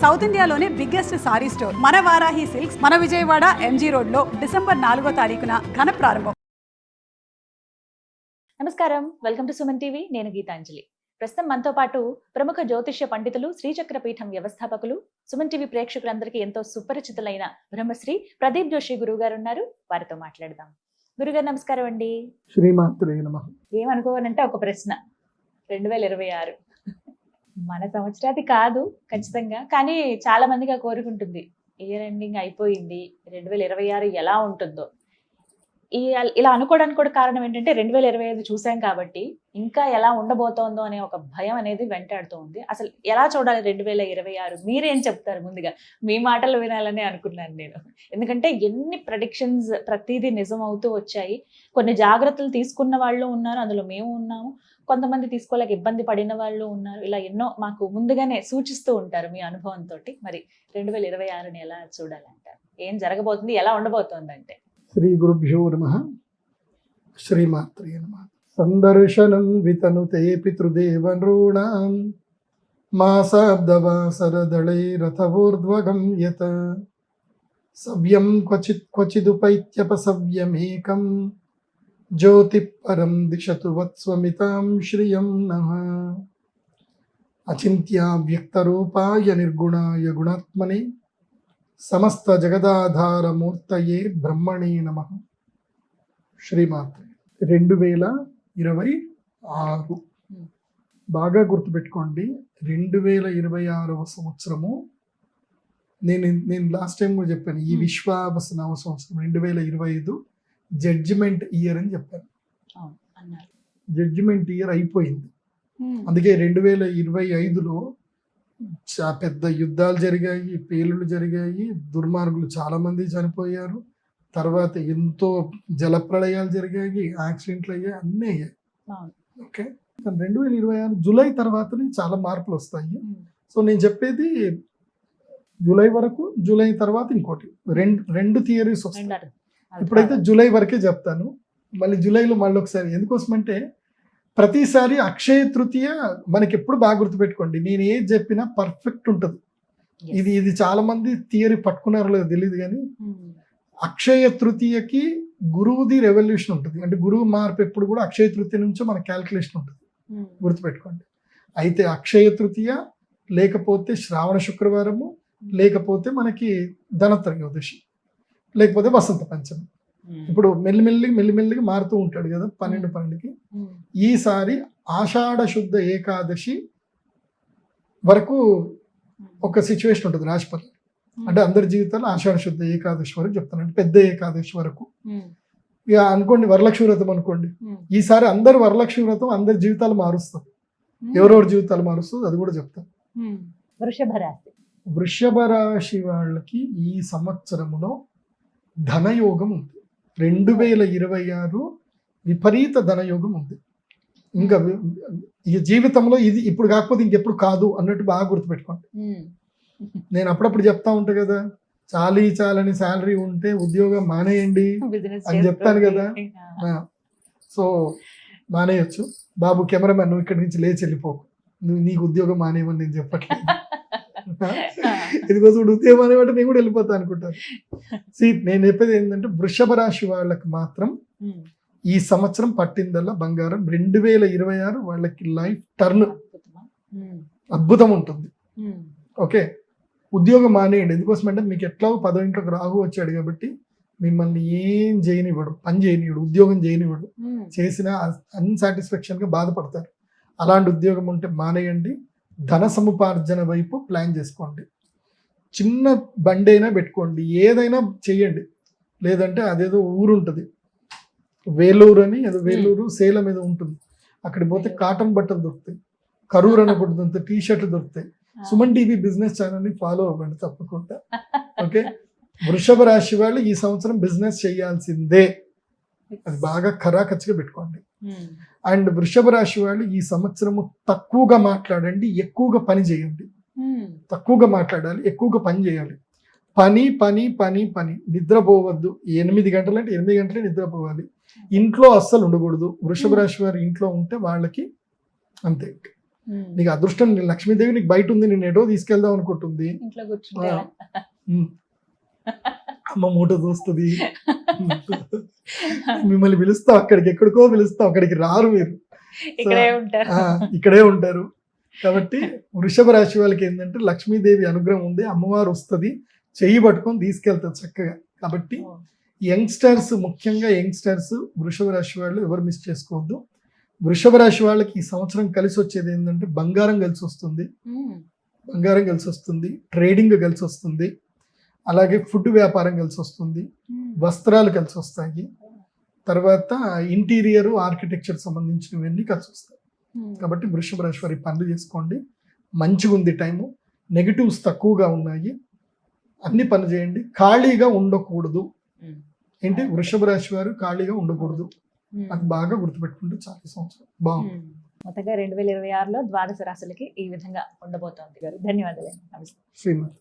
South ఇండియాలోనే biggest sorry store మన Varahi silks మన విజయవాడ ఎంజీ రోడ్ లో December 4వ తారీఖున ఘన ప్రారంభం. నమస్కారం, వెల్కమ్ టు సుమన్ టీవీ. నేను గీతాంజలి. ప్రస్తుతం మనతో పాటు ప్రముఖ జ్యోతిష్య పండితులు, శ్రీచక్రపీఠం వ్యవస్థాపకులు, సుమన్ టీవీ ప్రేక్షకులందరికీ ఎంతో సుపరిచితులైన బ్రహ్మశ్రీ ప్రదీప్ జోషి గురువు గారు ఉన్నారు. వారితో మాట్లాడదాం. గురుగారు నమస్కారం అండి. శ్రీమాత్రే నమః. ఏమనుకోవాలంటే ఒక ప్రశ్న, 2026 మన సంవత్సరాది కాదు ఖచ్చితంగా, కానీ చాలా మందిగా కోరుకుంటుంది ఇయర్ ఎండింగ్ అయిపోయింది, 2026 ఎలా ఉంటుందో. ఇలా అనుకోవడానికి కూడా కారణం ఏంటంటే 2025 చూసాం కాబట్టి ఇంకా ఎలా ఉండబోతోందో అనే ఒక భయం అనేది వెంటాడుతూ ఉంది. అసలు ఎలా చూడాలి 2026? మీరేం చెప్తారు? ముందుగా మీ మాటలు వినాలని అనుకున్నాను నేను. ఎందుకంటే ఎన్ని ప్రెడిక్షన్స్ ప్రతిదీ నిజం అవుతూ వచ్చాయి. కొన్ని జాగ్రత్తలు తీసుకున్న వాళ్ళు ఉన్నారు, అందులో మేము ఉన్నాము. కొంతమంది తీసుకోలేక ఇబ్బంది పడిన వాళ్ళు ఉన్నారు. ఇలా ఎన్నో మాకు ముందుగానే సూచిస్తూ ఉంటారు మీ అనుభవంతో. మరి 2026ని ఎలా చూడాలంటారు? ఏం జరగబోతుంది, ఎలా ఉండబోతోంది అంటే? శ్రీ గురుభ్యో నమః. శ్రీమాత్రే నమః. సందర్శనం వితనుతే పితృదేవనృణాం మాసాబ్దవాసరదళైరథవోర్ధ్వగం యత్ సవ్యం క్వచిదుపైత్యపసవ్యమేకం జ్యోతి పరం దిశతు వత్స్వమితాం శ్రియం నః. అచింత్యావ్యక్తరూపాయ నిర్గుణాయ గుణాత్మనే సమస్త జగదాధారమూర్తయే బ్రహ్మణే నమః. శ్రీమాత్రే. 2026 బాగా గుర్తుపెట్టుకోండి. 2026వ సంవత్సరము నేను లాస్ట్ టైం కూడా చెప్పాను, ఈ విశ్వావసనామ సంవత్సరం 2025 జడ్జిమెంట్ ఇయర్ అని చెప్పాను. జడ్జిమెంట్ ఇయర్ అయిపోయింది. అందుకే 2025లో పెద్ద యుద్ధాలు జరిగాయి, పేలుళ్ళు జరిగాయి, దుర్మార్గులు చాలా మంది చనిపోయారు. తర్వాత ఎంతో జలప్రళయాలు జరిగాయి, యాక్సిడెంట్లు అయ్యాయి, అన్నీ అయ్యాయి. ఓకే, 2026 జూలై తర్వాతనే చాలా మార్పులు వస్తాయి. సో నేను చెప్పేది జూలై వరకు, జూలై తర్వాత ఇంకోటి రెండు థియరీస్ వస్తాయి. ఇప్పుడైతే జూలై వరకే చెప్తాను, మళ్ళీ జూలైలో మళ్ళీ ఒకసారి. ఎందుకోసమంటే ప్రతిసారి అక్షయ తృతీయ మనకి ఎప్పుడు బాగా గుర్తుపెట్టుకోండి, నేను ఏది చెప్పినా పర్ఫెక్ట్ ఉంటుంది. ఇది చాలా మంది థియరీ పట్టుకున్నారో లేదో తెలియదు, కానీ అక్షయ తృతీయకి గురువుది రెవల్యూషన్ ఉంటుంది. అంటే గురువు మార్పు ఎప్పుడు కూడా అక్షయ తృతీయ నుంచో మన క్యాల్కులేషన్ ఉంటుంది, గుర్తుపెట్టుకోండి. అయితే అక్షయ తృతీయ లేకపోతే శ్రావణ శుక్రవారము, లేకపోతే మనకి ధనత్రయోదశి, లేకపోతే వసంత పంచమి. ఇప్పుడు మెల్లిమెల్లిగా మారుతూ ఉంటాడు కదా 12కి. ఈసారి ఆషాఢ శుద్ధ ఏకాదశి వరకు ఒక సిచ్యువేషన్ ఉంటుంది రాశిపతి. అంటే అందరి జీవితాల్లో ఆషాఢ శుద్ధ ఏకాదశి వరకు చెప్తాను, అంటే పెద్ద ఏకాదశి వరకు. ఇక అనుకోండి వరలక్ష్మి వ్రతం అనుకోండి, ఈసారి అందరు వరలక్ష్మి వ్రతం అందరి జీవితాలు మారుస్తారు. ఎవరెవరి జీవితాలు మారుస్తుంది అది కూడా చెప్తాను. వృషభ రాశి వాళ్ళకి ఈ సంవత్సరంలో ధనయోగం ఉంది. 2026 విపరీత ధనయోగం ఉంది. ఇంకా ఈ జీవితంలో ఇది ఇప్పుడు కాకపోతే ఇంకెప్పుడు కాదు అన్నట్టు బాగా గుర్తుపెట్టుకోండి. నేను అప్పుడప్పుడు చెప్తా ఉంటా కదా, చాలని శాలరీ ఉంటే ఉద్యోగం మానేయండి అని చెప్తాను కదా. సో మానేయచ్చు బాబు, కెమెరామెన్ నువ్వు ఇక్కడి నుంచి లేచి వెళ్ళిపోకు, నీకు ఉద్యోగం మానేయమని నేను చెప్పట్లేదు. ఇదికోసం ఉద్యోగం అనేవాటి నేను కూడా వెళ్ళిపోతా అనుకుంటాను. నేను చెప్పేది ఏంటంటే వృషభ రాశి వాళ్ళకి మాత్రం ఈ సంవత్సరం పట్టిందల్లా బంగారం. 2026 వాళ్ళకి లైఫ్ టర్న్ అద్భుతం ఉంటుంది. ఓకే, ఉద్యోగం మానేయండి. ఎందుకోసం అంటే మీకు ఎట్లా 10వ ఇంట్లోకి రాహు వచ్చాడు కాబట్టి మిమ్మల్ని ఏం చేయనివ్వడు, పని చేయనివ్వడు, ఉద్యోగం చేయనివ్వడు. చేసిన అన్సాటిస్ఫాక్షన్గా బాధపడతారు. అలాంటి ఉద్యోగం ఉంటే మానేయండి. ధన సముపార్జన వైపు ప్లాన్ చేసుకోండి. చిన్న బండి అయినా పెట్టుకోండి, ఏదైనా చెయ్యండి. లేదంటే అదేదో ఊరు ఉంటుంది వేలూరు అని, ఏదో వేలూరు సేలం ఏదో ఉంటుంది, అక్కడికి పోతే కాటన్ బట్టలు దొరుకుతాయి. కరూర్ అని ఒకటి దొరుకుతాయి, టీ షర్ట్లు దొరుకుతాయి. సుమన్ టీవీ బిజినెస్ ఛానల్ని ఫాలో అవ్వండి తప్పకుండా. ఓకే, వృషభ రాశి వాళ్ళు ఈ సంవత్సరం బిజినెస్ చేయాల్సిందే, అది బాగా ఖరాఖచ్చిగా పెట్టుకోండి. అండ్ వృషభ రాశి వాళ్ళు ఈ సంవత్సరము తక్కువగా మాట్లాడండి, ఎక్కువగా పని చేయండి. తక్కువగా మాట్లాడాలి, ఎక్కువగా పని చేయాలి. పని పని పని పని, నిద్రపోవద్దు. 8 గంటలంటే 8 గంటలే నిద్రపోవాలి. ఇంట్లో అస్సలు ఉండకూడదు. వృషభ రాశి వారు ఇంట్లో ఉంటే వాళ్ళకి అంతే. నీకు అదృష్టం, లక్ష్మీదేవి నీకు బయట ఉంది, నేను ఎటో తీసుకెళ్దాం అనుకుంటుంది. ఇంట్లో కూర్చుంటారా? ఉమ్. అమ్మ మూట చూస్తుంది, మిమ్మల్ని పిలుస్తాం అక్కడికి, ఎక్కడికో పిలుస్తాం, అక్కడికి రారు మీరు, ఇక్కడే ఉంటారు. ఇక్కడే ఉంటారు. కాబట్టి వృషభ రాశి వాళ్ళకి ఏంటంటే లక్ష్మీదేవి అనుగ్రహం ఉంది, అమ్మవారు వస్తుంది, చెయ్యి పట్టుకొని తీసుకెళ్తారు చక్కగా. కాబట్టి యంగ్స్టర్స్, ముఖ్యంగా యంగ్స్టర్స్, వృషభ రాశి వాళ్ళు ఎవరు మిస్ చేసుకోవద్దు. వృషభ రాశి వాళ్ళకి ఈ సంవత్సరం కలిసి వచ్చేది ఏంటంటే బంగారం కలిసి వస్తుంది, బంగారం కలిసి వస్తుంది, ట్రేడింగ్ కలిసి వస్తుంది, అలాగే ఫుడ్ వ్యాపారం కలిసి వస్తుంది, వస్త్రాలు కలిసి వస్తాయి, తర్వాత ఇంటీరియర్ ఆర్కిటెక్చర్ సంబంధించినవన్నీ కలిసి వస్తాయి. కాబట్టి వృషభ రాశి వారి పనులు చేసుకోండి, మంచిగా ఉంది టైము, నెగిటివ్స్ తక్కువగా ఉన్నాయి, అన్ని పని చేయండి, ఖాళీగా ఉండకూడదు. ఏంటి, వృషభ రాశి వారు ఖాళీగా ఉండకూడదు, అది బాగా గుర్తుపెట్టుకుంటే చాలా సంవత్సరం బాగుంది. మొత్తంగా 2026లో ద్వాదశ రాశులకి ఈ విధంగా ఉండబోతోంది గారు. ధన్యవాదాలు. నమస్తే. శ్రీమతి.